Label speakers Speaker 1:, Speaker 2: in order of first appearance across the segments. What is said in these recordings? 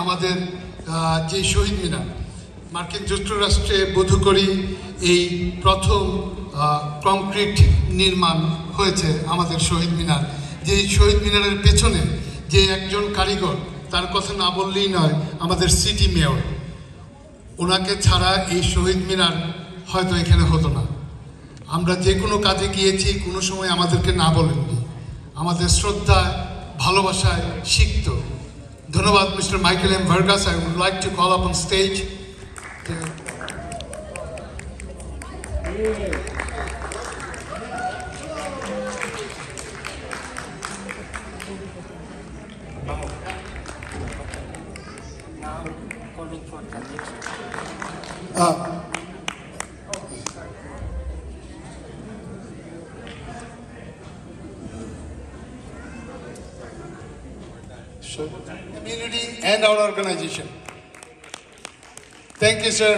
Speaker 1: আমাদের যে শহীদ মিনার মার্কিন যুক্তরাষ্ট্রে বোধকরি এই প্রথম কংক্রিট নির্মাণ হয়েছে আমাদের শহীদ মিনার। যে শহীদ মিনারের পেছনে যে একজন কারিগর, তার কথা না বললেই নয়, আমাদের সিটি মেয়র। ওনাকে ছাড়া এই শহীদ মিনার হয়তো এখানে হতো না। আমরা যে কোনো কাজে গিয়েছি, কোনো সময় আমাদেরকে না বলেননি, আমাদের শ্রদ্ধা ভালোবাসায় সিক্ত। ধন্যবাদ mister Michael M Vargas. I would like to call up on stage. Community and our organization. Thank you, sir.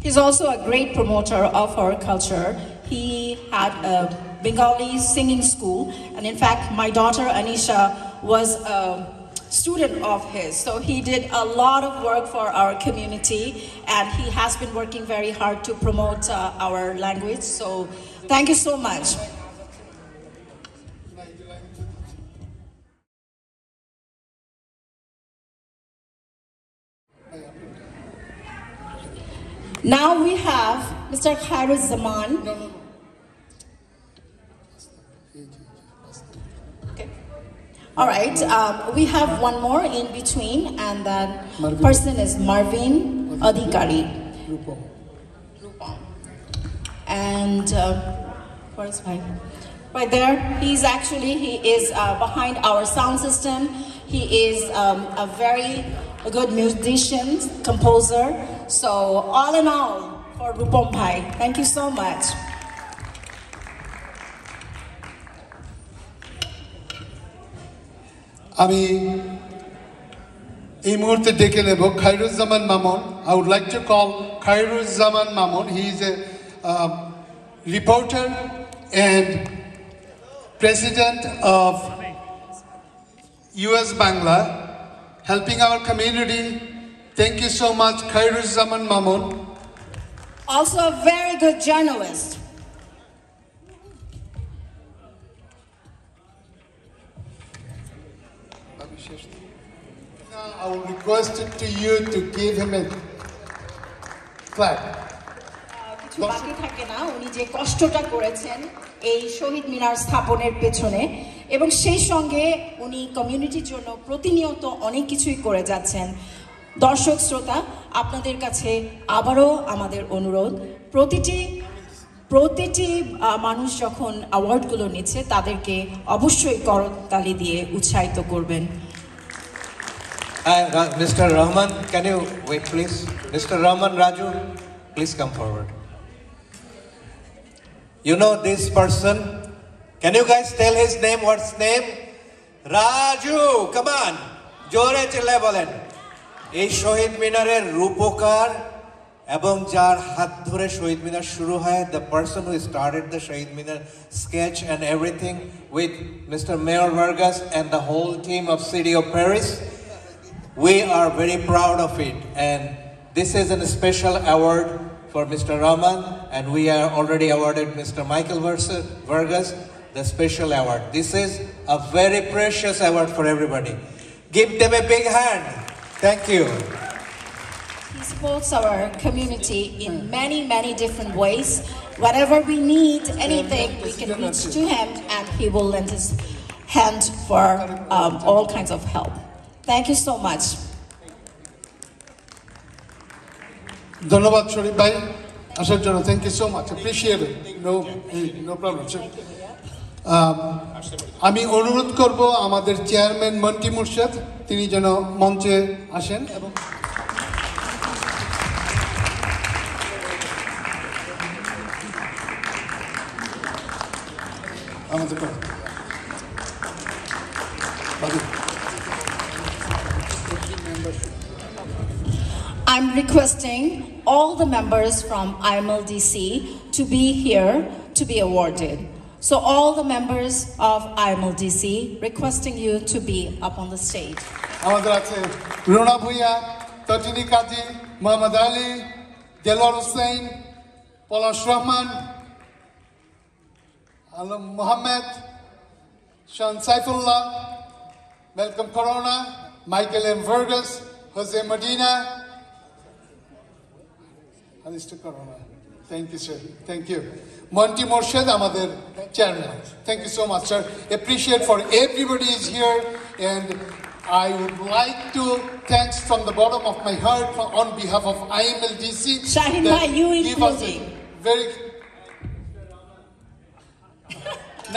Speaker 2: He's also a great promoter of our culture. He had a Bengali singing school, and in fact, my daughter Anisha was a student of his. So he did a lot of work for our community, and he has been working very hard to promote our language. So thank you so much. Now we have Mr. Khairuz Zaman. Okay. All right, we have one more in between, and that person is Marvin Adhikari. And where's my? Right there, he is behind our sound system. He is a very good musician, composer. So all in all, for Rupam Bhai, thank you so much.
Speaker 1: আমি এই মুহূর্তে ডেকে নেব Khairuzzaman Mamun. I would like to call Khairuzzaman Mamun. He is a reporter and president of US Bangla, helping our community. Thank you so much, Khairuzzaman Mamun.
Speaker 2: Also a very good journalist.
Speaker 1: Now I will request it to you to give him a clap.
Speaker 2: কিছু বাকি থাকে না, উনি যে কষ্টটা করেছেন এই শহীদ মিনার স্থাপনের পেছনে, এবং সেই সঙ্গে উনি কমিউনিটির জন্য প্রতিনিয়ত অনেক কিছুই করে যাচ্ছেন। দর্শক শ্রোতা, আপনাদের কাছে আবারও আমাদের অনুরোধ, প্রতিটি মানুষ যখন অ্যাওয়ার্ডগুলো নিচ্ছে তাদেরকে অবশ্যই করতালি দিয়ে উৎসাহিত করবেন।
Speaker 3: Mr. Rahman, can you wait please? Mr. Rahman Raju, please come forward. You know this person? Can you guys tell his name? What's name? Raju, come on. Jore chille bolen. এই শহীদ মিনারের রূপকার এবং যার হাত ধরে শহীদ মিনার শুরু হয়, the person who started the Shahid Minar sketch and everything with Mr. Mayor Vargas and the whole team of City of Paris. We are very proud of it, and this is a special award for Mr. Rahman, and we are already awarded Mr. Michael Vargas the special award. This is a very precious award for everybody. Give them a big hand. Thank you.
Speaker 2: He supports our community in many different ways. Whenever we need anything, we can reach to him, and he will lend his hand for all kinds of help. Thank you so much.
Speaker 1: ধন্যবাদ শরীফ ভাই আসার জন্য। Thank you so much, appreciate it. No problem. আমি অনুরোধ করব আমাদের chairman Monty Murshed, তিনি যেন মঞ্চে আসেন এবং আমাদের
Speaker 2: I'm requesting all the members from IMLDC to be here to be awarded. So all the members of IMLDC requesting you to be up on the stage.
Speaker 1: আমাদের আছে রুনা ভুইয়া, তটিনী কাজী, মোহাম্মদ আলী, দেলোয়ার হুসাইন, পলাশ রহমান, আলম মোহাম্মদ, শান Saifullah, Malcolm Corona, Michael M. Vargas, Jose Medina, Alistair Corona. Thank you, sir. Thank you. Monty Morshed, Amadir, Chairman. Thank you so much, sir. Appreciate for everybody is here, and I would like to thanks from the bottom of my heart on behalf of IMLDC.
Speaker 2: Shaheen
Speaker 1: that
Speaker 2: bhai, you
Speaker 1: give us a
Speaker 2: including.
Speaker 1: Very.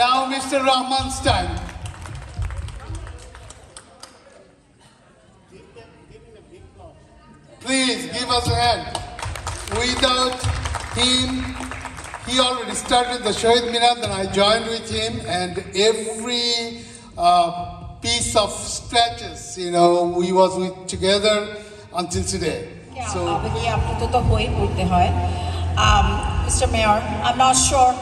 Speaker 1: Now, Mr. Rahman's time. Please give us a hand. Without him, he already started the Shahid Minar, then I joined with him, and every piece of scratches, you know, we was with together until today. So,
Speaker 2: Mr. Mayor, I'm not sure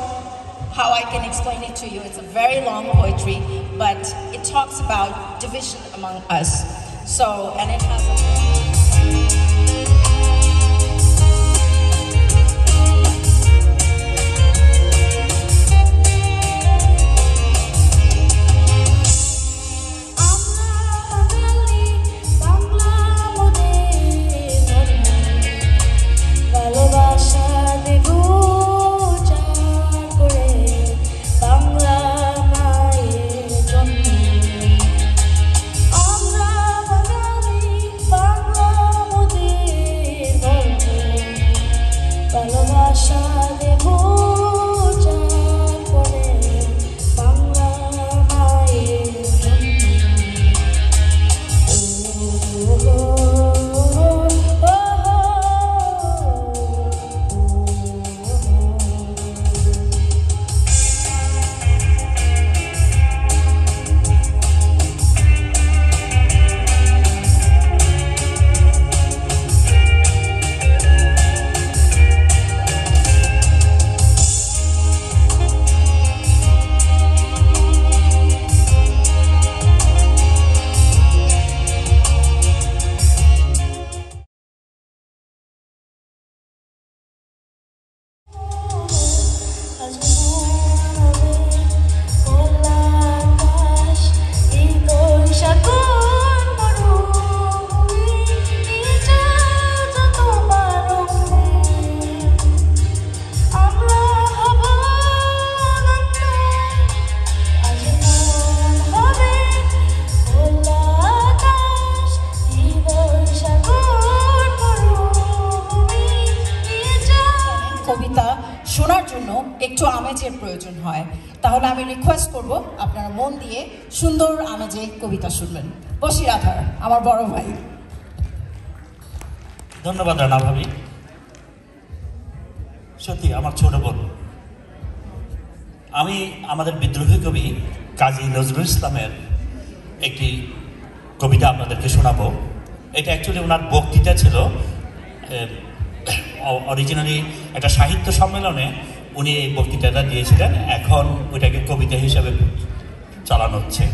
Speaker 2: how I can explain it to you. It's a very long poetry, but it talks about division among us. So, and it has a... একটু আমেজের প্রয়োজন হয়, তাহলে আমি request করব আপনারা মন দিয়ে সুন্দর আমেজে কবিতা শুনবেন। বশির আথার, আমার বড় ভাই।
Speaker 4: ধন্যবাদ রানা ভাবি। সত্যি আমার ছোট বোন। আমি আমাদের বিদ্রোহী কবি কাজী নজরুল ইসলামের একটি কবিতা আপনাদেরকে শোনাবো। এটা অ্যাকচুয়ালি ওনার বক্তৃতা ছিল, অরিজিনালি একটা সাহিত্য সম্মেলনে উনি এই বক্তৃতাটা দিয়েছিলেন, এখন ওইটাকে কবিতা হিসাবে চালানো হচ্ছে।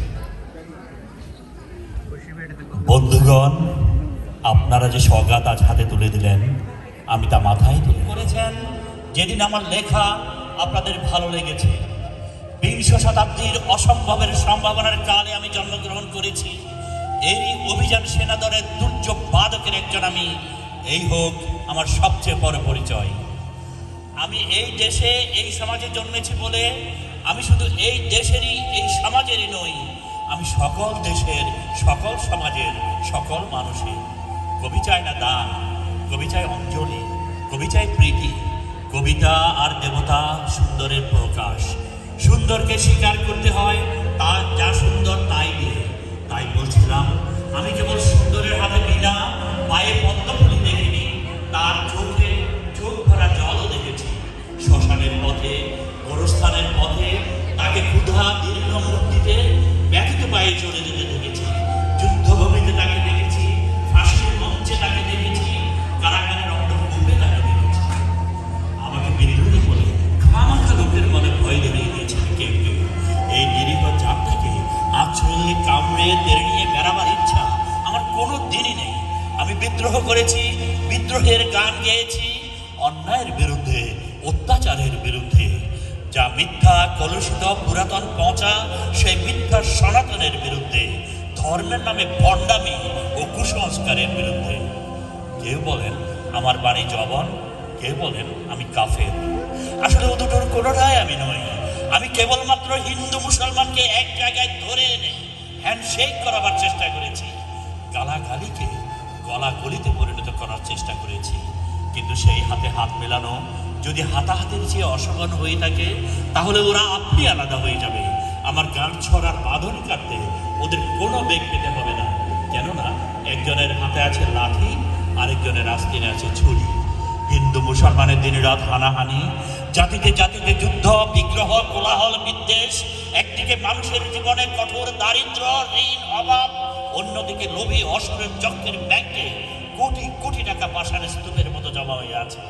Speaker 4: বন্ধুগণ, আপনারা যে সওগাত আজ হাতে তুলে দিলেন, আমি তা মাথায় তুলে করেছেন যেদিন আমার লেখা আপনাদের ভালো লেগেছে। বিংশ শতাব্দীর অসম্ভবের সম্ভাবনার কালে আমি জন্মগ্রহণ করেছি। এই অভিযান সেনা দলের দুর্যোগ বাদকের একজন আমি, এই হোক আমার সবচেয়ে বড় পরিচয়। আমি এই দেশে এই সমাজে জন্মেছি বলে আমি শুধু এই দেশেরই এই সমাজেরই নই, আমি সকল দেশের সকল সমাজের সকল মানুষের। কবি চায় না দান, কবি চায় অঞ্জলি, কবি চায় প্রীতি। কবিতা আর দেবতা সুন্দরের প্রকাশ। সুন্দরকে স্বীকার করতে হয় তা যা সুন্দর তাই দিয়ে। তাই বলছিলাম, আমি কেবল সুন্দরের হাতে বিনা পায়ে পদ্মফুলি দেখিনি, তার চোখে চোখ ভরা জলও দেখেছি। শ্মশানের পথে, গোরস্থানের পথে তাকে ক্ষুধা দীর্ঘ মূর্তিতে ব্যথিত পায়ে চলে যেতে দেখেছি। যুদ্ধভূমিতে তাকে দেখেছি, ফাঁসির মঞ্চে তাকে দেখেছি, কারাগারে রক্তকূপে তাকে দেখেছি। আমাকে বিদ্রোহী বলে খামাখা লোকের মনে ভয় ধরিয়ে দিয়েছেন কে? মাথায় তেড়ে নিয়ে বেড়াবার ইচ্ছা আমার কোনো দিনই নেই। আমি বিদ্রোহ করেছি, বিদ্রোহের গান গেয়েছি, অন্যায়ের বিরুদ্ধে, অত্যাচারের বিরুদ্ধে, যা মিথ্যা কলুষিত পুরাতন পচা সেই মিথ্যা সনাতনের বিরুদ্ধে, ধর্মের নামে ভণ্ডামি ও কুসংস্কারের বিরুদ্ধে। কেউ বলেন আমার বাণী জবন, কেউ বলেন আমি কাফের। আসলে ও দুটোর কোনোটাই আমি নই। আমি কেবলমাত্র হিন্দু মুসলমানকে এক জায়গায় ধরে এনে হ্যান্ডশেক করাবার চেষ্টা করেছি, গালাগালিকে গলাগলিতে পরিণত করার চেষ্টা করেছি। কিন্তু সেই হাতে হাত মেলানো যদি হাতাহাতির চেয়ে অসমান হয়ে থাকে, তাহলে ওরা আপনি আলাদা হয়ে যাবে। আমার গান ছড়ার বাঁধন কাটতে ওদের কোনো বেগ পেতে হবে না, কেননা একজনের হাতে আছে লাঠি, আরেকজনের আস্তিনে আছে ছুরি। হিন্দু মুসলমানের দিন রাত হানাহানি, জাতিতে জাতিতে যুদ্ধ, বিগ্রহ, কোলাহল, বিদ্বেষ, একদিকে মানুষের জীবনে কঠোর দারিদ্র, ঋণ, অভাব, অন্যদিকে লোভী অসুরের চক্রের ব্যাংকে কোটি কোটি টাকা পাষাণের স্তূপের মতো জমা হয়ে আছে।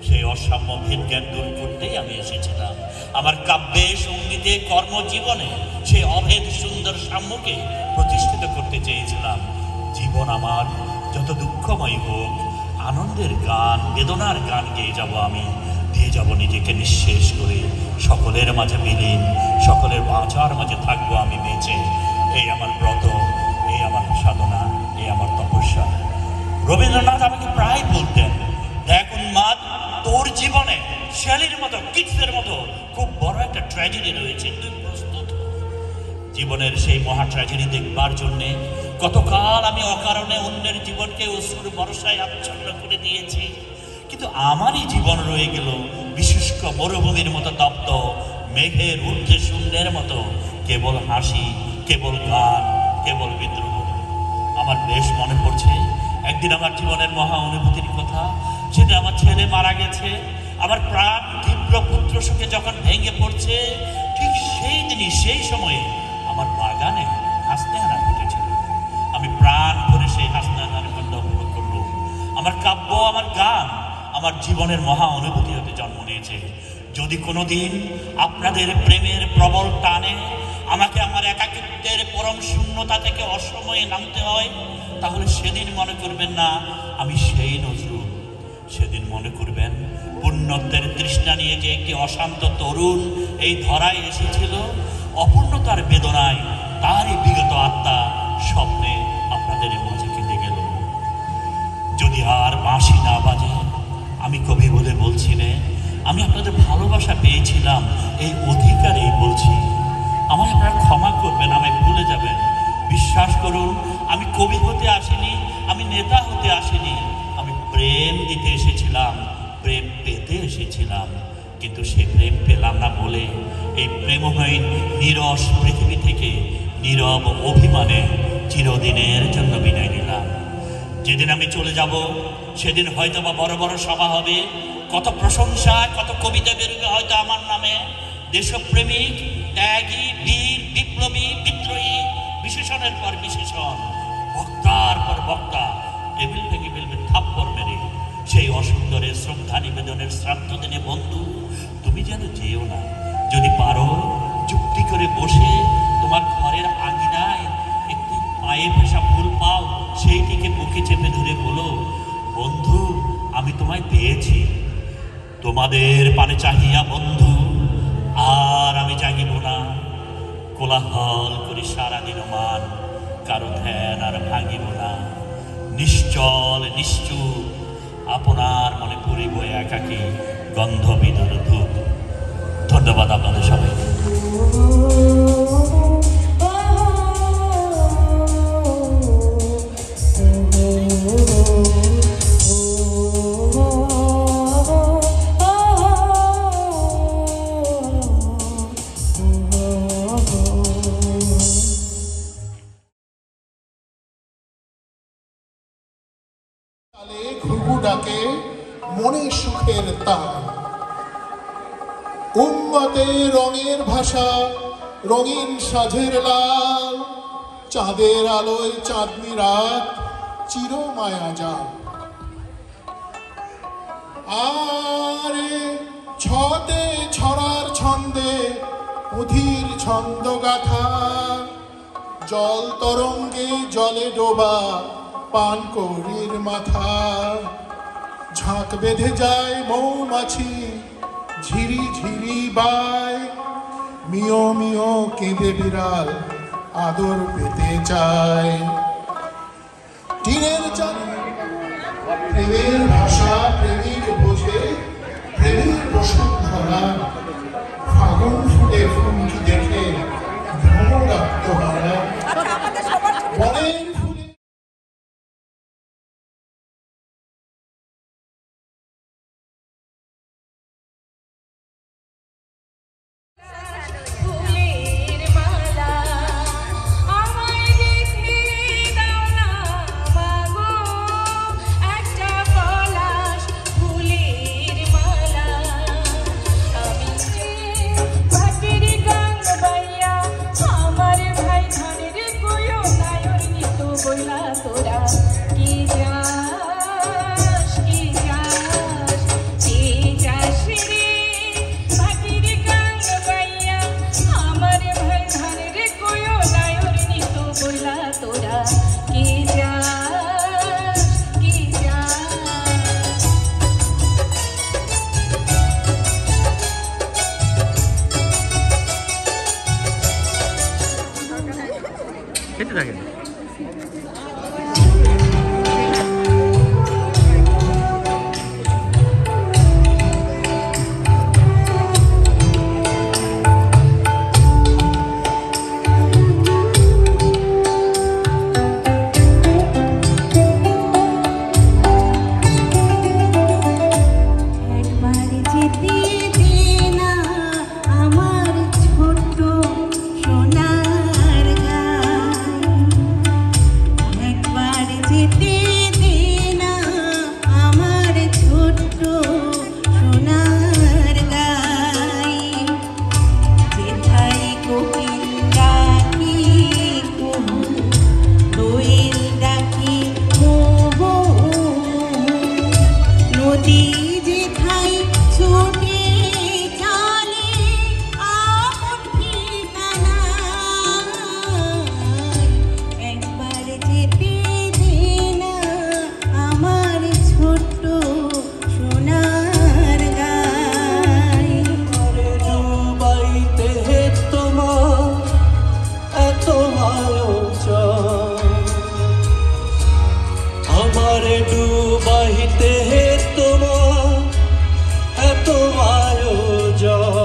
Speaker 4: সেই অসাম্য ভেদ জ্ঞান দূর করতেই আমি এসেছিলাম। আমার কাব্যে, সঙ্গীতে, কর্মজীবনে সেই অভেদ সুন্দর সাম্যকে প্রতিষ্ঠিত করতে চেয়েছিলাম। জীবন আমার যত দুঃখময় হোক, আনন্দের গান, বেদনার গান গেয়ে যাব আমি, দিয়ে যাব নিজেকে নিঃশেষ করে, সকলের মাঝে বিলীন, সকলের বাঁচার মাঝে থাকবো আমি বেঁচে। এই আমার ব্রত, এই আমার সাধনা, এই আমার তপস্যা। রবীন্দ্রনাথ আমাকে প্রায় বলতেন, দেখ উন্মাদ, তোর জীবনে শ্যালির মতো, কিটসের মতো খুব বড় একটা ট্র্যাজেডি রয়েছে, তুই প্রস্তুত। জীবনের সেই মহা ট্র্যাজেডি দেখবার জন্যে কতকাল আমি অকারণে অন্যের জীবনকে অশ্রুর বর্ষায় আচ্ছন্ন করে দিয়েছি, কিন্তু আমারই জীবন রয়ে গেল বিশুষ্ক মরুভূমির মতো তপ্ত, মেঘের ঊর্ধ্বে শূন্যের মতো, কেবল হাসি, কেবল গান, কেবল বিদ্রোহ। আমার বেশ মনে পড়ছে একদিন আমার জীবনের মহা অনুভূতির কথা। সেটা আমার ছেলে মারা গেছে, আমার প্রাণ তীব্র পুত্র সুখে যখন ভেঙে পড়ছে, ঠিক সেই দিনই, সেই সময়ে আমার বাগানে হাসনাহানা ঘটেছিল। আমি প্রাণ ভরে সেই হাসনাহানার গন্ধ উপভোগ করলাম। আমার কাব্য, আমার গান আমার জীবনের মহা অনুভূতি হতে জন্ম নিয়েছে। যদি কোনোদিন আপনাদের প্রেমের প্রবল টানে আমাকে আমার একাকিত্বের পরম শূন্যতা থেকে অসময়ে নামতে হয়, তাহলে সেদিন মনে করবেন না আমি সেই নজরুল, সেদিন মনে করবেন পূর্ণত্বের তৃষ্ণা নিয়ে যে একটি অশান্ত তরুণ এই ধরায় এসেছিল, অপূর্ণতার বেদনায় তারই বিগত আত্মা স্বপ্নে আপনাদের মাঝে কেঁদে গেল। যদি আর বাঁশি না বাজে, আমি কবি বলে বলছি না, আমি আপনাদের ভালোবাসা পেয়েছিলাম, এই অধিকারেই বলছি। আমায় আপনারা ক্ষমা করবেন, আমায় ভুলে যাবেন। বিশ্বাস করুন, আমি কবি হতে আসিনি, আমি নেতা হতে আসিনি, আমি প্রেম দিতে এসেছিলাম, প্রেম পেতে এসেছিলাম। কিন্তু সে প্রেম পেলাম না বলে এই প্রেমহীন নীরস পৃথিবী থেকে নীরব অভিমানে চিরদিনের জন্য বিদায় নিলাম। যেদিন আমি চলে যাব, সেদিন হয়তো বা বড় বড় সভা হবে, কত প্রশংসা, কত কবিতা বেরোবে হয়তো আমার নামে। দেশপ্রেমিক, ত্যাগী, বীর, বিপ্লবী, বিদ্রোহী, বিশেষণের পর বিশেষণ, বক্তার পর বক্তা টেবিল ভেঙে ফেলবে থাপ্পড় মেরে। সেই অসুন্দরের শ্রদ্ধা নিবেদনের শ্রাদ্ধ দিনে বন্ধু তুমি যেন যেও না। যদি পারো চুক্তি করে বসে তোমার ঘরের আঙিনায় একটি পায়ে পেশা ফুল পাও, সেইটিকে বুকে চেপে ধরে বলো, বন্ধু আমি তোমায় পেয়েছি। তোমাদের পানে চাহিয়া বন্ধু আর আমি জাগিব না, কোলাহল করি সারাদিন মান, কারো ধ্যান আর ভাঙিব না। নিশ্চল নিশ্চুপ আপনার মনে পড়িব একাকী গন্ধ বিদুর ধূপ। ধন্যবাদ আপনাদের সবাইকে।
Speaker 5: ঘুঘু ডাকে মনে সুখের তার, উম্মতে রঙের ভাষা, রঙিন সাজের লাল, চাঁদের আলোয় চাঁদনি রাত, চির মায়া যান। আরে ছতে ছড়ার ছন্দে অধীর ছন্দ গাথা, জল তরঙ্গে জলে ডোবা পানকৌড়ির মাথা, ঝাঁক বেঁধে যায় মৌমাছি ঝিরি ঝিরি বায়, মিও মিও কেঁদে বিড়াল আদর পেতে চায়। টিনের চালে প্রেমের ভাষা প্রেমিক বোঝে, প্রেমের বসুন্ধরা ফাগুন ফুটে ফুলকি দেখে ভ্রমর আত্মহারা। বনের ফুলে
Speaker 6: ফুলের মালা আমায় গেঁথে দাও না মাগো, একটা পলাশ ফুলের মালা। আমি যে ভাটির গান গাইয়া আমার ভাই ধানের কইও নায়র গীত বইলা তোরা কি যাস কি যাস কি যাস রে, ভাটির গান গাইয়া আমার ভাই ধানের কইও নায়র গীত বইলা তোরা কি যাস কি যাস। একবার যেতে দে না আমার ছোট্ট সোনার গাঁয়ে, একবার যেতে দে না আমার ছোট্ট সোনার গাঁয়ে, যেথায় কোকিল ডাকি কুহু, দোয়েল ডাকি মোহো, নদী যেথায় ছুটে চলে আপন ঠিকানায়, একবার যেতে দে না আমার ছোট্ট সোনার গাঁয়ে।
Speaker 3: ডুবাইতে তোমার এত আয়োজন, আমার ডুবাইতে তোমার এত আয়োজন।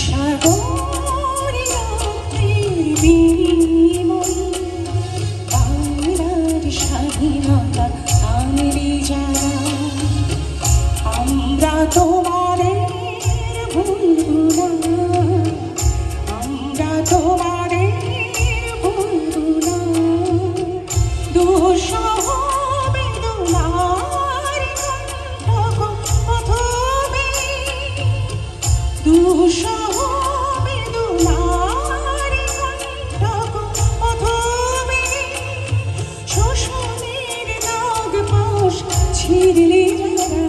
Speaker 6: সাগরে রাত্রির বিনিময়ে বাংলার স্বাধীনতা আনলি যারা, আমরা তোমাদের ভুলবো না, আমরা তোমাদের ভুলবো না। দুঃসহ বেদনার কণ্ঠ প্রথমে, দুঃসহ বেদনার কণ্ঠ প্রথমে, শোষণের নাগপাশ ছিঁড়লি যারা,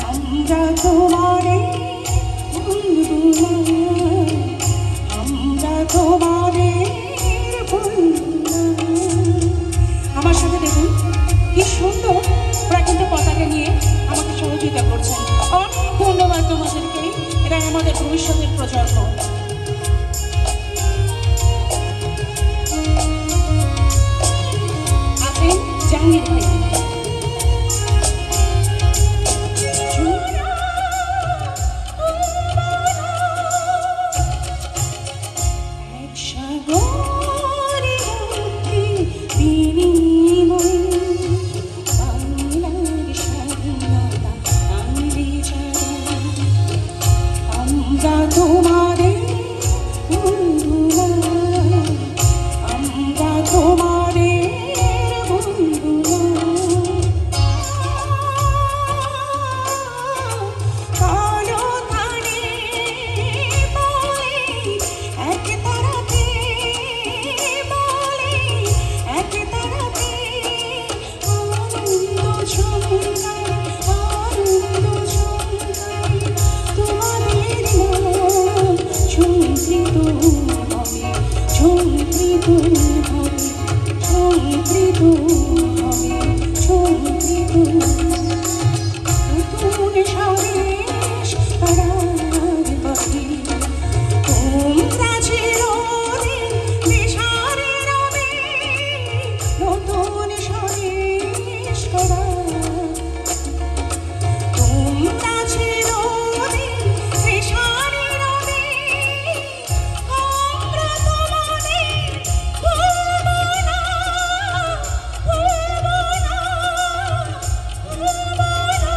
Speaker 6: আমরা তোমারে ভুলবো না, আমরা তোমাদের ভুলবো না। আমার সাথে দেখুন কি সুন্দর ওরা কিন্তু পতাকা নিয়ে আমাকে সহযোগিতা করছেন। অনেক ধন্যবাদ তোমাদেরকে, এরা আমাদের ভবিষ্যতের প্রজন্ম। আছেন জাহাঙ্গীর ভাই। চূড়া তোমাদের বন্ধুরা, আমরা তোমাদের বন্ধুরা। কালো ধানে বলে এক তারাতে, বলে এক তারাতে আনন্দ ঝঙ্কায়, আনন্দ ঝঙ্কায় তোমাদের নাম ঝঙ্কৃত হবে, ঝঙ্কৃত হবে, ঝঙ্কৃত হবে, ঝঙ্কৃত। নতুন স্বদেশ পাড়ার পথে তোমরা চিরদিন দিশারি রবে, নতুন স্বদেশ পাড়ার তোমরা চিরদিন দিশারি রবে, আমরা তোমাদের ভুলব না, ভুলব না, ভুলব না।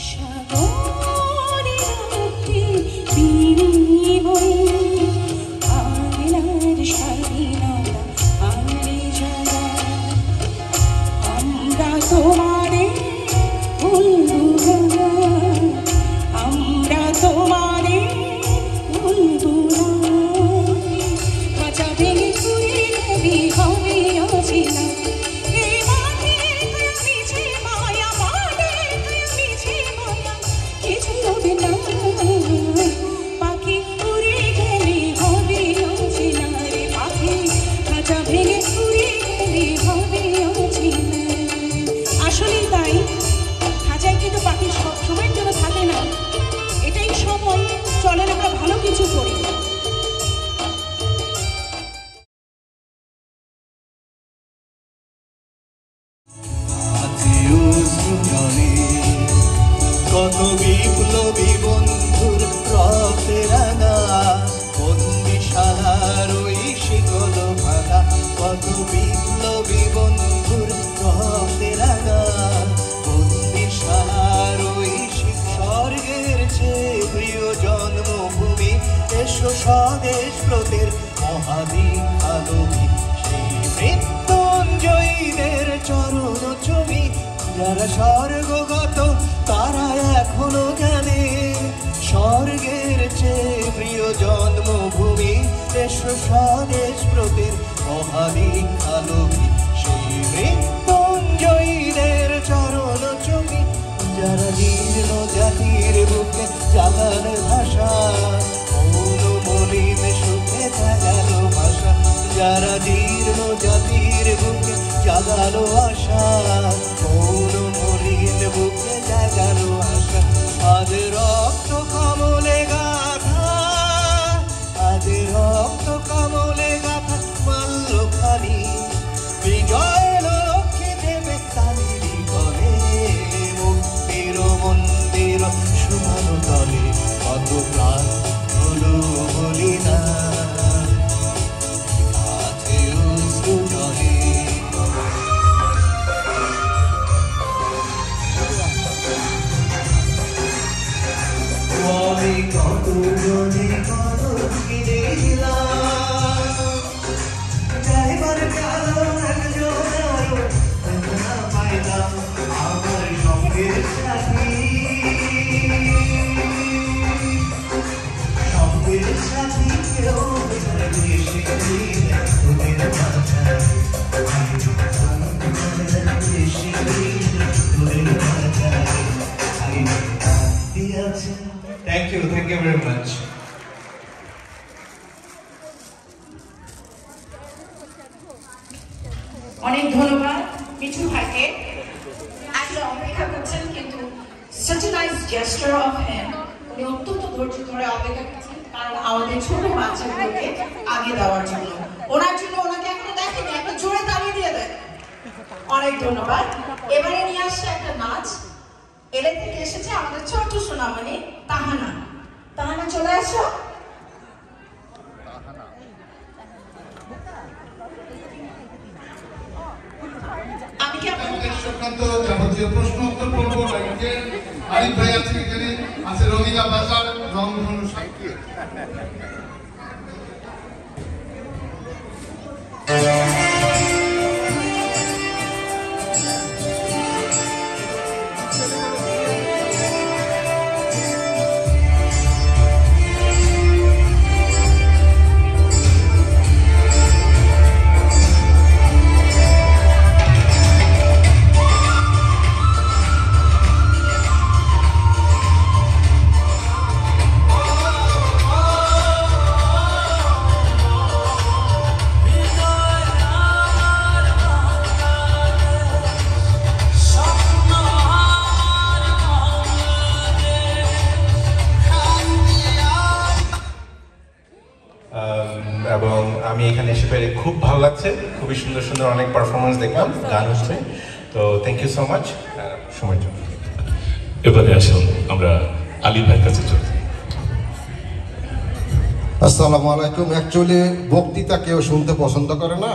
Speaker 6: সাগরের মুখে বিনিময় আয়নার স্বাধীনতা আনলে যারা, আমরা তোমাদের বন্ধুরা, আমরা তোমাদের বন্ধুরা। খাঁচা ভেঙে ঘুরে গেলে হবে অচেনা, এই মাটির মিছে মায়া, মাটির মিছে মায়া, কিছু হবে না। পাখি উড়ে গেলে হবে অচেনা রে পাখি, খাঁচা ভেঙে উড়ে গেলে হবে অচেনা। আসলেই তাই, খাঁচায় কিন্তু পাখি সব সময়ের জন্য থাকে না, এটাই সময়, চলেন আমরা ভালো কিছু করি।
Speaker 3: কত বিপ্লবী বন্ধুর রক্তে রাঙা, বন্দিশালার ওই শিকল ভাঙা, কত বিপ্লবী বন্ধুর রক্তে রাঙা, বন্দিশালার ওই স্বর্গের চেয়ে প্রিয় জন্মভূমি, এসো স্বদেশ ব্রতের মহাদীপ আলোকি, সেই মৃত্যুঞ্জয়ীদের চরণ ছবি, যারা স্বর্গগত তারা এখনো জানে, স্বর্গের চেয়ে প্রিয় জন্মভূমি, এসো স্বদেশ ব্রতের মহাদীপ আলোকি, সেই মৃত্যুঞ্জয়ীদের চরণ ছবি, যারা জীর্ণ জাতির বুকে জাগার ভাষা, মৌনমলিন সুখে জাগালো ভাষা, যারা জীর্ণ জাতির বুকে জাগালো আশা, মৌনমলিন বুকে জাগালো আশা। আজ রক্ত কমলে গাথা, আজ রক্ত কমলে গাথা মাল্যখানি, বিজয় লক্ষ্মী দেবে তালিরি গলে, মুক্তির মন্দির শুভানো তলে, কত প্রাণ হলো বলি না, কাছে অশ্রু জলে। আমি কত জনে কত কিনে দিলাম, যাইবার কারণ একজন আরো না পাইলাম, আমার সঙ্গের সাথী, সঙ্গের সাথী কেউ ওদের মাঝায়, Thank you very much.
Speaker 2: অনেক ধন্যবাদ মিঠু ভাইকে, আসলে অপেক্ষা করছেন, কিন্তু such a nice gesture of him, উনি অত্যন্ত ধৈর্য ধরে অপেক্ষা করছেন, কারণ আমাদের ছোট বাচ্চাগুলোকে আগে দেওয়ার জন্য, ওনার জন্য ওনাকে এখনো দেখেনি, একটা জোরে তালিয়ে দিয়ে দেয়। অনেক ধন্যবাদ। এবারে নিয়ে আসছে একটা নাচ, এলে থেকে এসেছে আমাদের ছোট্ট সোনামণি তাহানা। তাহানা চলে আসো।
Speaker 1: সংক্রান্ত যাবতীয় প্রশ্ন উত্তর করবো। আরিফ ভাই আছেন এখানে, আছে রঙিলা বাজার রংধনু সাক্ষী।
Speaker 7: এবং আমি এখানে এসে পেরে খুব ভালো লাগছে, খুবই সুন্দর সুন্দর অনেক পারফরমেন্স দেখলাম, গান হচ্ছে। তো থ্যাংক ইউ সো মাচ সময়ের জন্য।
Speaker 8: এবারে আসুন আমরা আলী ভাইয়ের কাছে চলি।
Speaker 9: আসসালামু আলাইকুম। অ্যাকচুয়ালি বক্তৃতা কেউ শুনতে পছন্দ করে না,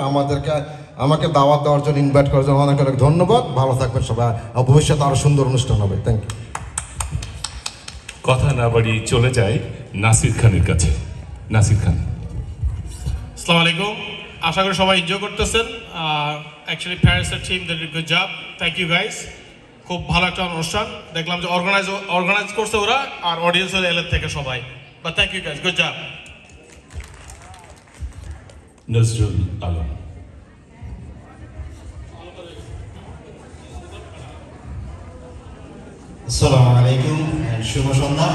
Speaker 9: আমাকে দাওয়াত দেওয়ার জন্য, ইনভাইট করার জন্য অনেক অনেক ধন্যবাদ। ভালো থাকবেন সবাই, ভবিষ্যতে আরো সুন্দর অনুষ্ঠান হবে। Thank you.
Speaker 8: কথা না বাড়িয়ে চলে যাই নাসির খানের কাছে। নাসির খান।
Speaker 10: আসসালামু আলাইকুম, আশা করি সবাই এনজয় করতেছেন। অ্যাকচুয়ালি প্যারেন্টসের team they did good job, thank you guys. খুব ভালো একটা অনুষ্ঠান দেখলাম যে অর্গানাইজ করছে ওরা, আর অডিয়েন্স হলো এলের থেকে সবাই। But thank you guys, good job.
Speaker 8: Nazrul Alam.
Speaker 11: আসসালামু আলাইকুম, শুভ সন্ধ্যা।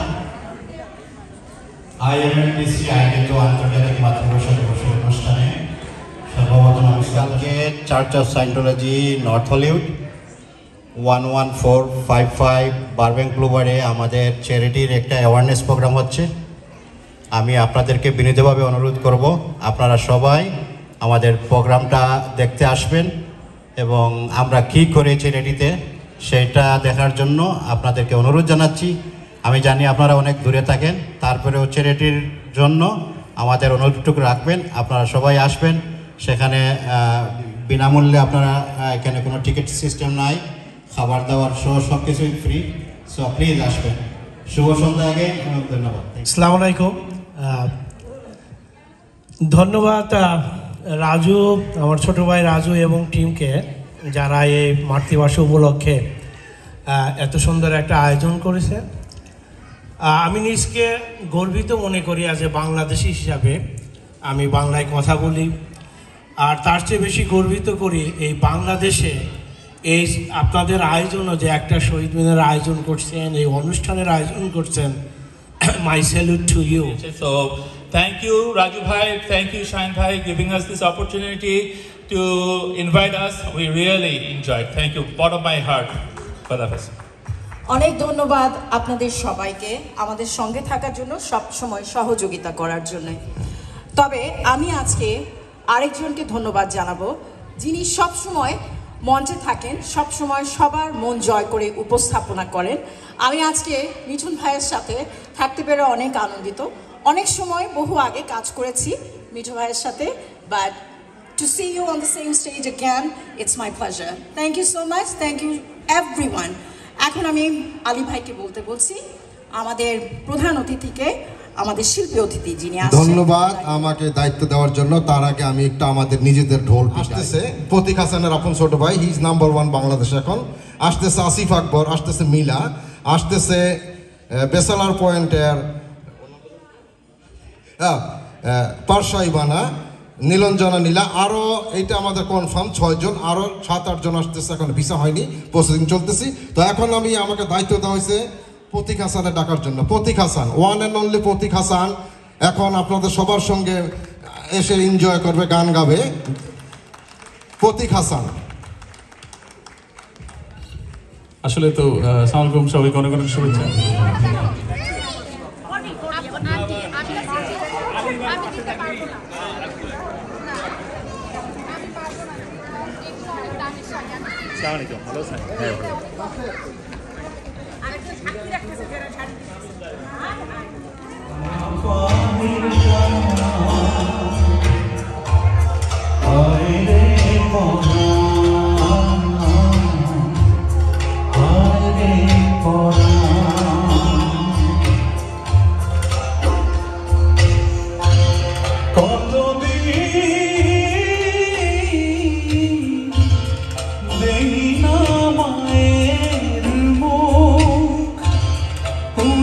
Speaker 11: IMMDC আয়োজিত আন্তর্জাতিক মাতৃভাষা দিবসের অনুষ্ঠানে সর্বপ্রথম আমি কালকে চার্চ অফ সাইন্টোলজি নর্থ হলিউড 11455 বারবেং ক্লোবারে আমাদের চ্যারিটির একটা অ্যাওয়ারনেস প্রোগ্রাম হচ্ছে। আমি আপনাদেরকে বিনীতভাবে অনুরোধ করব, আপনারা সবাই আমাদের প্রোগ্রামটা দেখতে আসবেন এবং আমরা কী করে চ্যারিটিতে সেটা দেখার জন্য আপনাদেরকে অনুরোধ জানাচ্ছি। আমি জানি আপনারা অনেক দূরে থাকেন, তারপরেও চ্যারিটির জন্য আমাদের অনুরোধটুকু রাখবেন। আপনারা সবাই আসবেন, সেখানে বিনামূল্যে আপনারা, এখানে কোনো টিকিট সিস্টেম নাই, খাবার দাবার সহ সব কিছুই ফ্রি। সো প্লিজ আসবেন। শুভ সন্ধ্যা আগে ধন্যবাদ।
Speaker 12: আসসালামু আলাইকুম। ধন্যবাদ রাজু, আমার ছোট ভাই রাজু এবং টিমকে, যারা এই মাতৃভাষা উপলক্ষে এত সুন্দর একটা আয়োজন করেছে। আমি নিজকে গর্বিত মনে করি অ্যাজ এ বাংলাদেশি হিসাবে। আমি বাংলায় কথা বলি, আর তার চেয়ে বেশি গর্বিত করি এই বাংলাদেশে এই আপনাদের আয়োজনও, যে একটা শহীদ মিনার আয়োজন করছেন, এই অনুষ্ঠানের আয়োজন করছেন। My salute to you.
Speaker 13: So thank you Raju bhai, thank you Shahin bhai, giving us this opportunity to invite us. We really enjoyed. Thank you, bottom of my heart. Khuda Hafiz.
Speaker 2: অনেক ধন্যবাদ আপনাদের সবাইকে আমাদের সঙ্গে থাকার জন্য, সব সময় সহযোগিতা করার জন্য। তবে আমি আজকে আরেকজনকে ধন্যবাদ জানাবো, যিনি সব সময় মঞ্চে থাকেন, সব সময় সবার মন জয় করে উপস্থাপনা করেন। আমি আজকে মিঠুন ভাইয়ের সাথে থাকতে পেরে অনেক আনন্দিত। অনেক সময় বহু আগে কাজ করেছি মিঠুন ভাইয়ের সাথে, but to see you on the same stage again, it's my pleasure. Thank you so much. Thank you everyone. এখন আমি আলী ভাইকে বলছি আমাদের প্রধান অতিথিকে, আমাদের শিল্পী অতিথি যিনি আসছেন।
Speaker 9: ধন্যবাদ আমাকে দায়িত্ব দেওয়ার জন্য। তার আগে আমি একটু আমাদের নিজেদের ঢোল আসতেছে। প্রতীক হাসানের আপন ছোট ভাই, হি ইজ নাম্বার 1 বাংলাদেশে এখন। আসতেছে আসিফ আকবর, আসতেছে মিলা, আসতেছে বেসালার পয়েন্টের পারশা ইবানা, নীলঞ্জনা নীলা, আরও এইটা আমাদের কনফার্ম 6 জন, আরও 7-8 জন আসতেছে, এখন ভিসা হয়নি, প্রসেসিং চলতেছি। তো এখন আমাকে দায়িত্ব দেওয়া হয়েছে প্রতীক হাসানের ডাকার জন্য। প্রতীক হাসান, ওয়ান অ্যান্ড অনলি প্রতীক হাসান এখন আপনাদের সবার সঙ্গে এসে এনজয় করবে, গান গাবে। প্রতীক হাসান।
Speaker 8: আসলে তো আসসালামু আলাইকুম, সবাইকে অনেক অনেক শুভেচ্ছা। ভালো আছেন?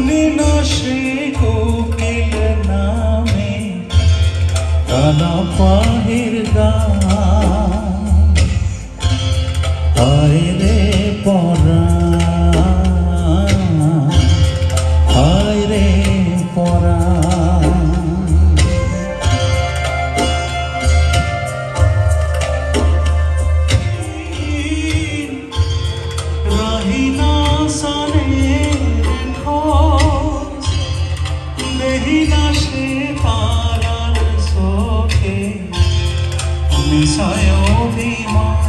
Speaker 14: শুনে না সে কোকিল নামে কালা পাহের গান হায় রে পরাণ হায় রে পরাণ রাহিনা সানের খোঁজ দেহি না সে পারার চোখে মিশায় অভিমান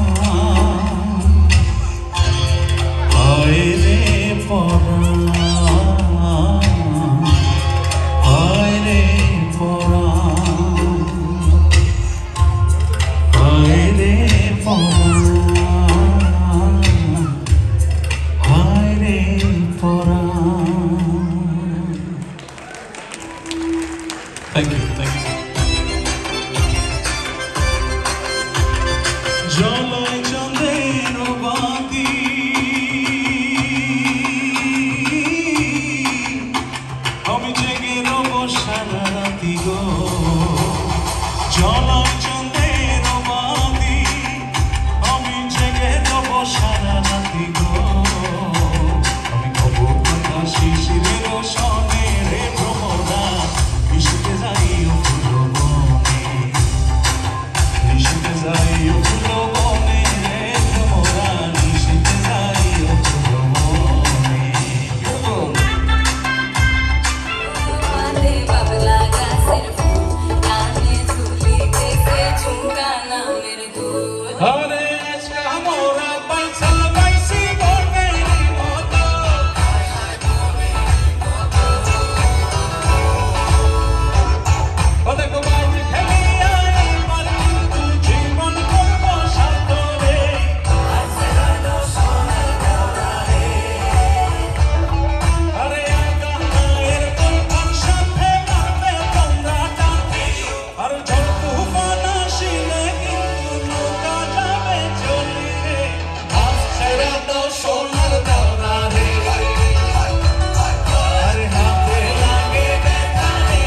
Speaker 14: হায় রে পরাণ হায় রে পরাণ হায় রে পরাণ হায় রে পরাণ। Thank you. জলয় চন্দ্রের বাতি আমি জেগে রব সারা রাতি গো জলয় চন্দ্রের বাতি আমি জেগে রব সারা রাতি গো আমি খবর কথা শিশিরের সনে রে ভ্রমরা মিশতে যাই ও ফুলবনে মিশতে যাই ও ফুলবনে রে ভ্রমরা মিশতে যাই ও ফুলবনে
Speaker 15: বাবলা গাছের ফুল কানে ঝুলি গেছে ঝুমকা নামের দুল
Speaker 14: আরে আজকা মোরা পাছা বাইসি বনের মতো ওদের গোবাইতে খেলি আই মার কিন্তু জীবন করব সাতরে আজরানো সোনার দেওয়া রে আরে আগাহের কলকার সাথে মারবে তোমরা টাকে আর ঝড় তুফান আসিলে কিন্তু নৌকা যাবে চলে রে আজরানো সোনার দেওয়া রে আরে হাতে লাগে ব্যথা রে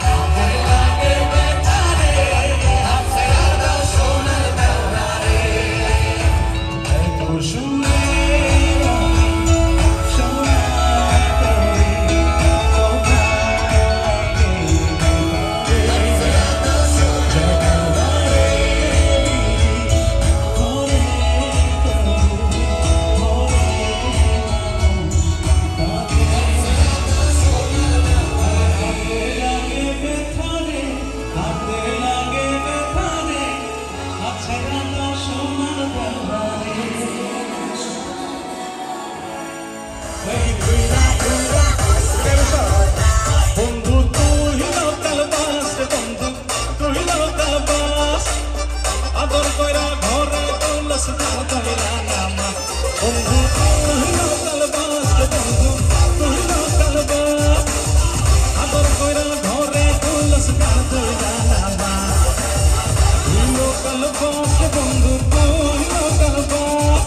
Speaker 14: হাতে লাগে ব্যথা রে আজরানো সোনার দেওয়া রে এত সুরে বন্ধু তুই লোকাল বাস বন্ধু তুই লোকাল বাস আদর কইরা ঘরে তুলস কইরা নামা বন্ধু তুই লোকাল বাস বন্ধু তুই লোকাল বাস আদর কইরা ঘরে তুলস কইরা নামা তুই লোকাল বাস বন্ধু তুই লোকাল বাস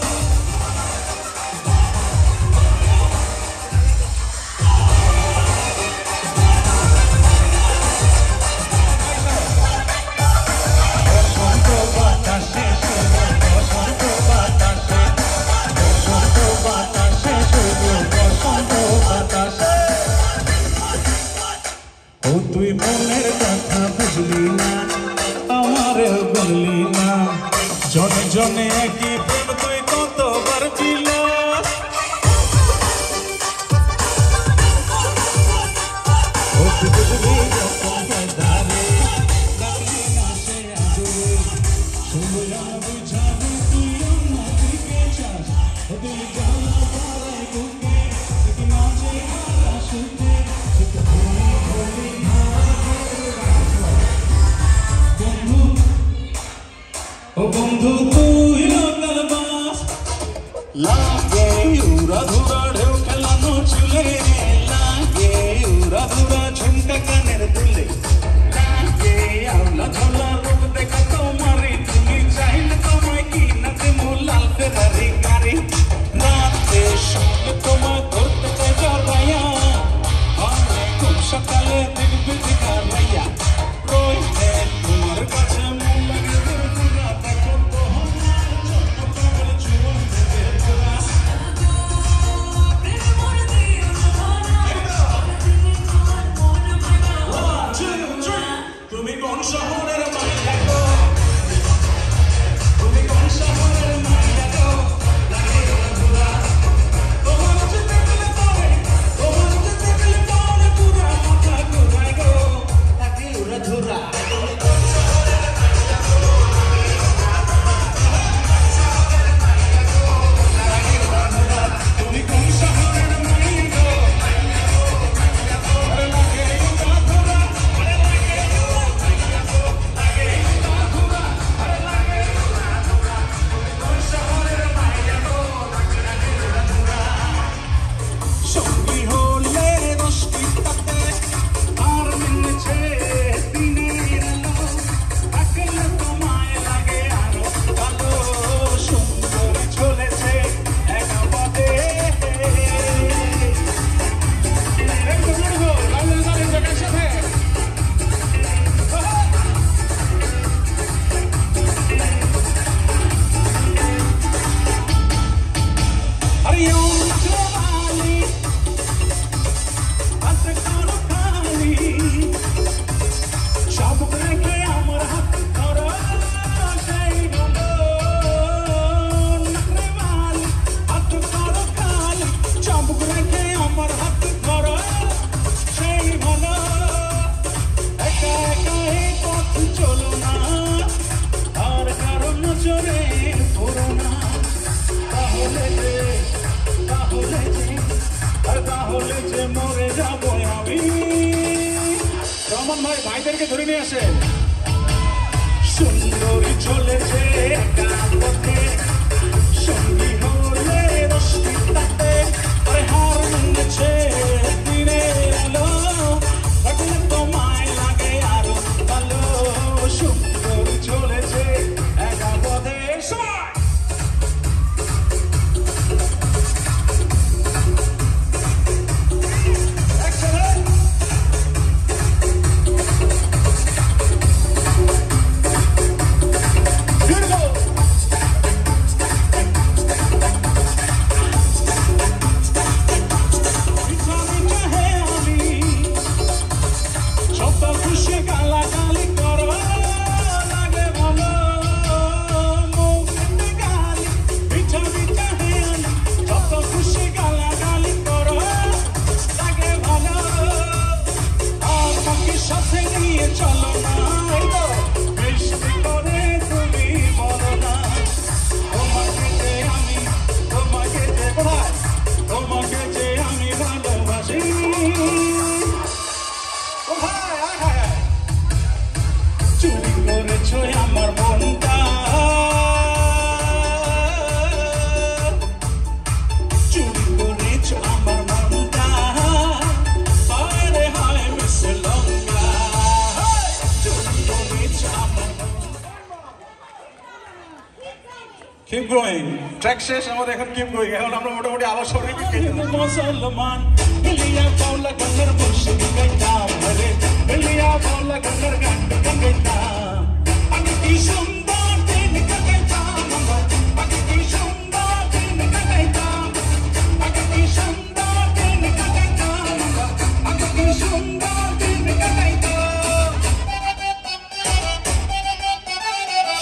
Speaker 14: ও তুই মনের কথা বুঝলি না আমারেও বললি না জনে জনে একই প্রেম তুই কতবার বিলাস ও তুই বুঝলি যখন বেদারে ডাকলি না সে আদরে শুনলাম বুঝাবি তুই অন্যদিকে চাস ও দিল জ্বালা পাড়ায় বুকে তুই নাচে হারা শুতে ও বন্ধু তুই লোকাল বাস লাগে উড়া ধুরা ঢেউ খেলানো চুলে লাগে উড়া ধুরা ঝুমকা কানের দুলে লাগে আওলা ঝোলা রূপ দেখা তোমারে তুমি চাইলে তোমায় কি নাতে মোলাল ফেরারি গাড়ি রাতে সঙ্গে তোমার ধরতে জড়াইয়া সকালে দেখবি দেখা রাইয়া রইতে তোমার কাছে মন লাগে পুরা দেখো তো তুমি কোন শহরের মাইয়া গো তুমি কোন শহরের মাইয়া গো লাগে পুরা তোমার দেখলে পরে পুরা মাথা ঘুরাই গো লাগে উড়া ধুরা তুমি কোন শহরের মাইয়া গো লাগে উড়া ধুরা সঙ্গী হলে রসপিতাতে আর মিলেছে দিনের আলো থাকলে তোমায় লাগে আরো ভালো সুন্দর চলেছে একা পথে আরে জোয়ালি হাতে কারো খালি সব রেখে আমার হাত ধরো সেই বলো নাকরেওয়ালি হাতে কারো খালি সব রেখে আমার হাত ধরো সেই বলো একা একা এই পথ চলো না আর কারো নজরে পড়ো না তাহলে যে মরে যাবো আমি রহমান ভাই ভাইদেরকে ধরে নিয়ে আসে সুন্দরী চলেছে একা পথে সঙ্গী হলে রসপিতাতে আরে হার মিলেছে দিনের আলো থাকলে তোমায় লাগে আরো ভালো সুন্দরী চলেছে একা পথে আমার মনটা চুরি করেছো আমার মনটা আরে হায় মিস লঙ্কা চুরি করেছো আমার Keep going. Track শেষ আমাদের এখন keep going. এখন আমরা মোটামুটি আবার সরে মুসলমান লিয়া পাওলা গঙ্গার মুর্শিদ গাইতাম রে লিয়া পাওলা গঙ্গার গান গাইতাম আমি কি সুন্দর দিন কাটাইতাম আমি কি সুন্দর দিন কাটাইতাম আমি কি সুন্দর দিন কাটাইতাম আমি কি সুন্দর দিন কাটাইতাম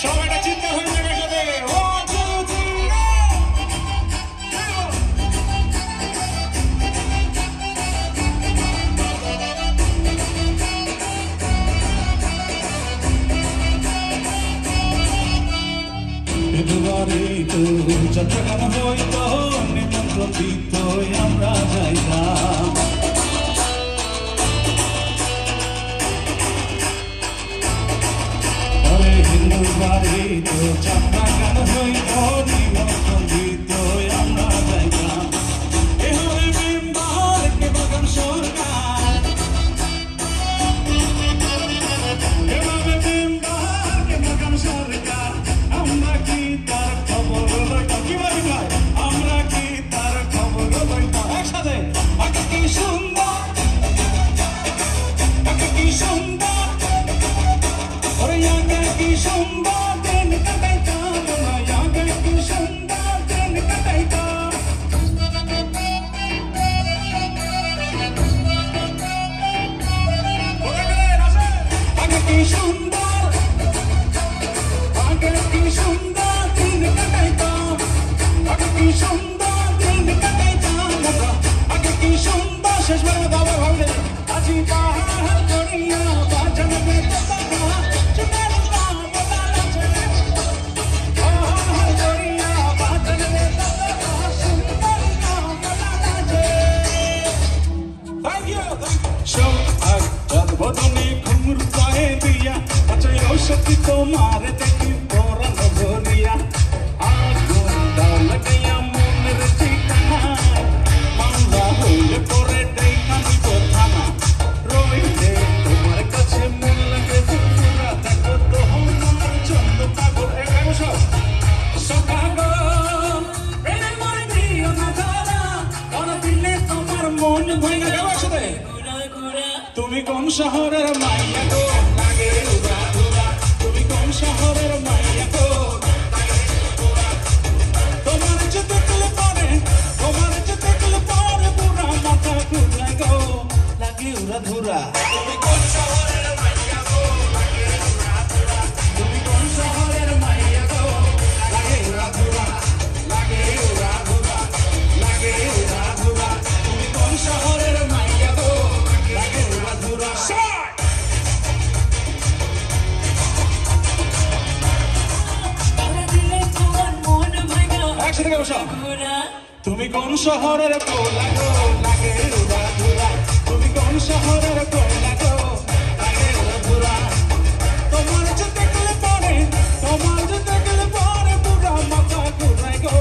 Speaker 14: সবাইটা চিন্তা হয়ে যাবে সাথে চট্টগ্রাম হইত নিমন্ত্রিত আমরা যাইতাম হিন্দু বাড়ি তো চট্টগ্রাম হইত নিমন্ত্রিত আমরা যাইতাম এভাবে মেম্বার কে বাগান সরকার এভাবে মেম্বার কে বাগান সরকার আমরা কি তার খবর লইতাম কি বলি ভাই আমরা কি তার খবর লইতাম একসাথে আগে কি সুন্দর সত্যি তোমার দেখি পরানো ভরিয়া আগুন দাও লাগাইয়া মনের ঠিকানায় মামলা হইলে পরে দেখা নিব থানা রইলে তোমার কাছে মন লাগে ফুরফুরা দেখো তো আমার চন্দ পাগল এখানে সব সকাগো প্রেমের মনে দিও না ধরা ধরা দিলে তোমার মন ভেঙে যাওয়ার সাথে তুমি কোন শহরের মাইয়া গো লাগে উড়া ধুরা তুমি কোন শহরের মাইয়া গো তোমার যে দেখলে পরে পুরা মাথা ঘুরায় গো লাগে উড়া ধুরা তুমি কোন শহরের মাইয়া গো লাগে উড়া ধুরা তুমি কোন শহরের মাইয়া গো লাগে উড়া ধুরা লাগে উড়া ধুরা লাগে উড়া ধুরা তুমি কোন শহরের মাইয়া গো লাগে উড়া ধুরা একসাথে বসো তুমি কোন শহরের পোলা গো লাগে উড়া ধুরা তুমি কোন শহরের পোলা গো লাগে উড়া ধুরা তোমার যে দেখলে পরে পুরা মাথা ঘুরায় গো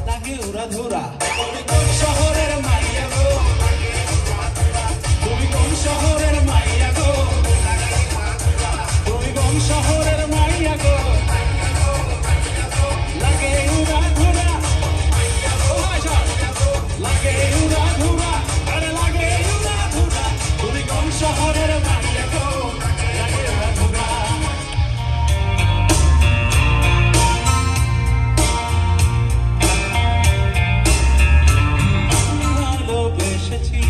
Speaker 14: লাগে উড়া ধুরা তুমি কোন শহরের মাইয়া গো লাগে উড়া ধুরা তুমি কোন শহরের মাইয়া গো লাগে উড়া ধুরা তুমি কোন শহরের মাইয়া গো লাগে উড়া ধুরা লাগে উড়া ধুরা আরে লাগে উড়া ধুরা তুমি কোন শহরের মাইয়া গো লাগে উড়া ধুরা ভালোবেসেছি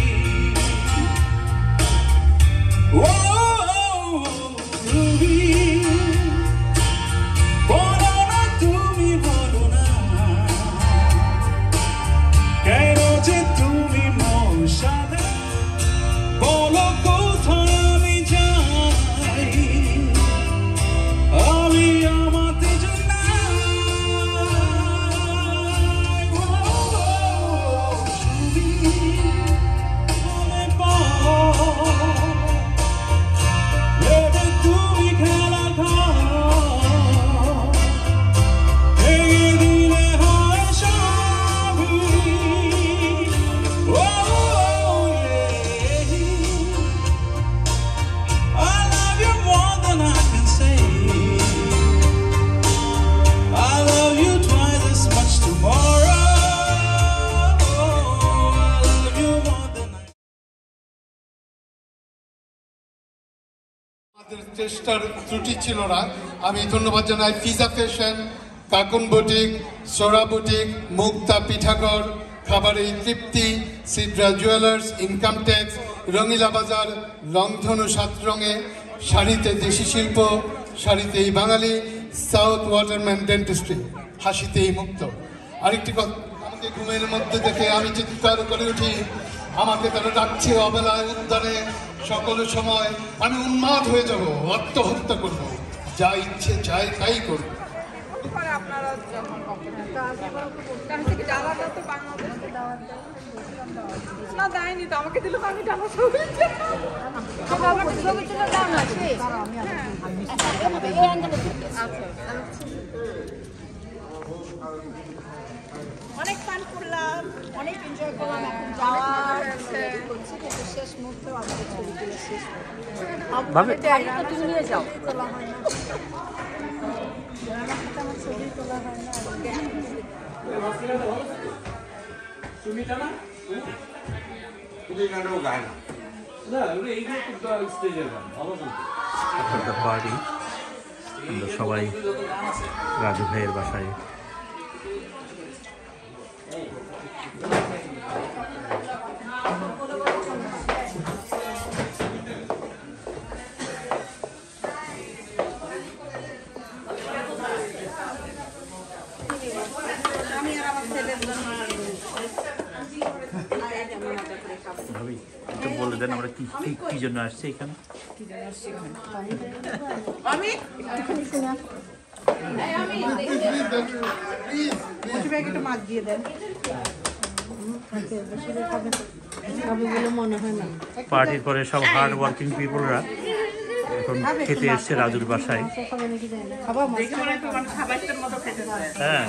Speaker 14: ও রুবি বলো না তুমি বলো না কেন যে তুমি মৌসাদা বলো কোথায় আমি যাই আমি আমাতে তুমি খেলা ভেঙে দিলে হয় সবই I love you more than I can say. I love you twice as much tomorrow. I love you more than I
Speaker 1: আমাদের চেষ্টার ত্রুটি ছিল না। আমি ধন্যবাদ জানাই পিজা ফ্যাশন, কাকুন বুটিক, সোরা বুটিক, মুক্তা পিঠাঘর, খাবারের তৃপ্তি, সিডরা জুয়েলার্স, ইনকাম ট্যাক্স, রঙিলা বাজার, রংধনু 7 রঙে, শাড়িতে দেশি শিল্প, শাড়িতেই বাঙালি, সাউথ ওয়াটারম্যান ডেন্টিস্ট্রি, হাসিতেই মুক্ত। আরেকটি কথা, আমাকে ঘুমের মধ্যে দেখে আমি চিৎকার করে উঠি, আমাকে তারা ডাকছে অবেলায় উদ্যানে, সকল সময় আমি উন্মাদ হয়ে যাব, আত্মহত্যা করব, যা ইচ্ছে চাই তাই করব।
Speaker 16: না দেয়নি তো, আমাকে দিল আমি জানো ছবি দাও না
Speaker 2: অনেক ফান করলাম, অনেক এনজয় করলাম। এখন যাওয়ার করছি, কিন্তু শেষ মুহূর্তে আমাদের ছবি তুলে শেষ তুমি নিয়ে যাও। তোলা হয় না, আমার ছবি তোলা হয় না।
Speaker 17: পার্টি আমরা সবাই রাজু ভাইয়ের বাসায় বলে দেন আমরা কি কি জন্য আসছি এখানে।
Speaker 16: আমি একটুখানি শুনে একটু মাছ দিয়ে দেন।
Speaker 17: পার্টির পরে সব হার্ড ওয়ার্কিং পিপলরা এখন খেতে এসছে রাজুর বাসায়। হ্যাঁ